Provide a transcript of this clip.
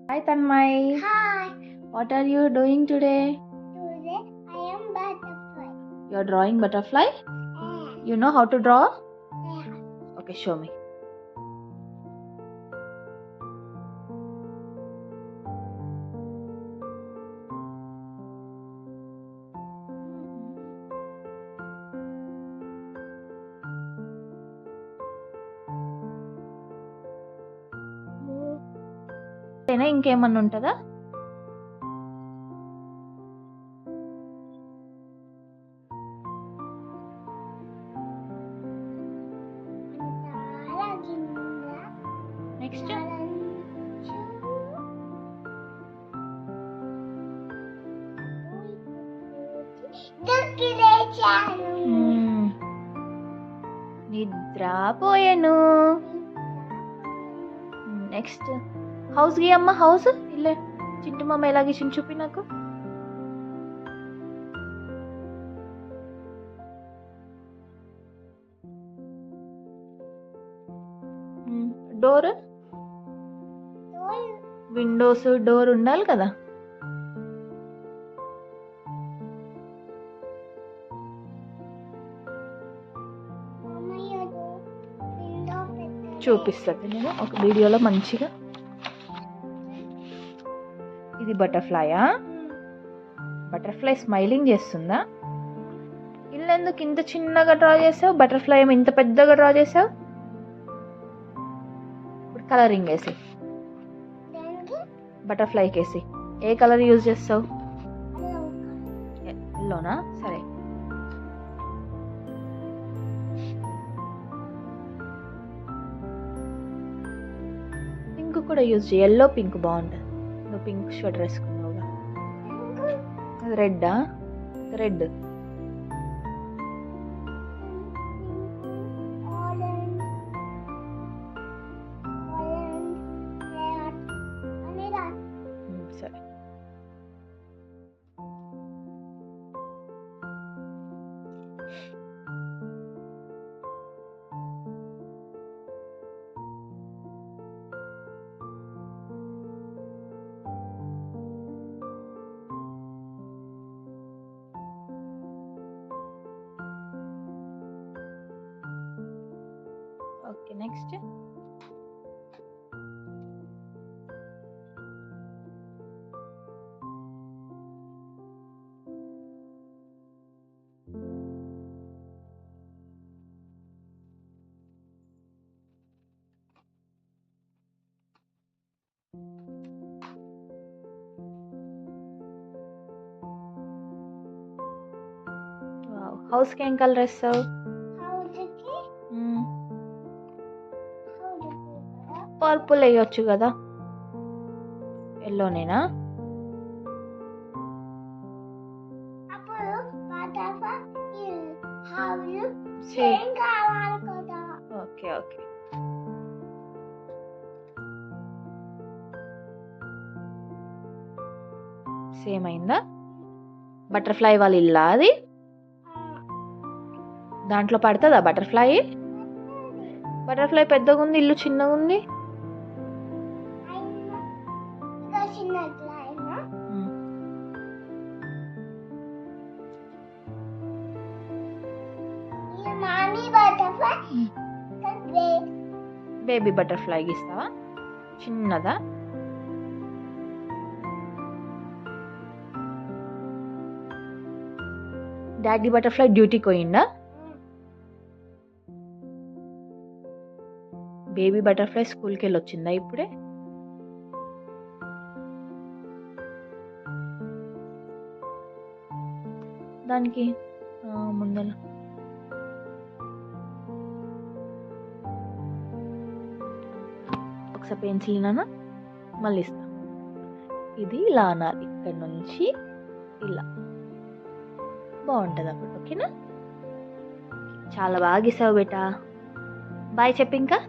Hi Tanmay, Hi. what are you doing today? Today I am butterfly. You're drawing butterfly? Yeah. You know how to draw? Yeah. Okay, show me. ఇంకేమన్నా ఉంటుందా? Next నిద్రపోయాను. Next house గీయమ్మ. House ఇల్లే చింటు మామ ఎలా గీసింది చూపి నాకు. Door, Windows, door ఉండాలి కదా. చూపిస్తుంది నేను ఒక వీడియోలో మంచిగా. ఇది బటర్ఫ్లైయా? బటర్ఫ్లై స్మైలింగ్ చేస్తుందా? ఇల్లు ఎందుకు ఇంత చిన్నగా డ్రా చేసావు? బటర్ఫ్లై ఏమో ఇంత పెద్దగా డ్రా చేసావు. ఇప్పుడు కలరింగ్ వేసి బటర్ఫ్లైకి వేసి ఏ కలర్ యూజ్ చేస్తావు? ఎల్లోనా? సరే. పింక్ కూడా యూజ్ చేయి. ఎల్లో పింక్ బాగుంటుంది. నువ్వు పింక్ స్వెటర్ వేసుకున్నావుగా. అది రెడ్డా? రెడ్. సరే. ఓకే, నెక్స్ట్ హౌస్కి ఏం కలర్ వేస్తావు? పర్పుల్ వేయొచ్చు కదా. ఎల్లోనేనా? Okay okay. సేమ్ అయిందా? బటర్ఫ్లై వాళ్ళ ఇల్లా అది? దాంట్లో పడుతుందా బటర్ఫ్లై? బటర్ఫ్లై పెద్దగా ఉంది, ఇల్లు చిన్నగా ఉంది. బేబీ బటర్ఫ్లై గీస్తావా? చిన్నదా? డాడీ బటర్ఫ్లై డ్యూటీకి పోయిందా? బేబీ బటర్ఫ్లై స్కూల్కి వెళ్ళి వచ్చిందా ఇప్పుడే? దానికి ముందర ఒకసారి పెన్సిల్ నాన్న మళ్ళీ ఇస్తా. ఇది ఇలా అనాలి, ఇక్కడ నుంచి ఇలా బాగుంటుంది అప్పుడు. ఓకేనా? చాలా బాగా గీసావు బేటా. బాయ్ చెప్పు ఇంకా.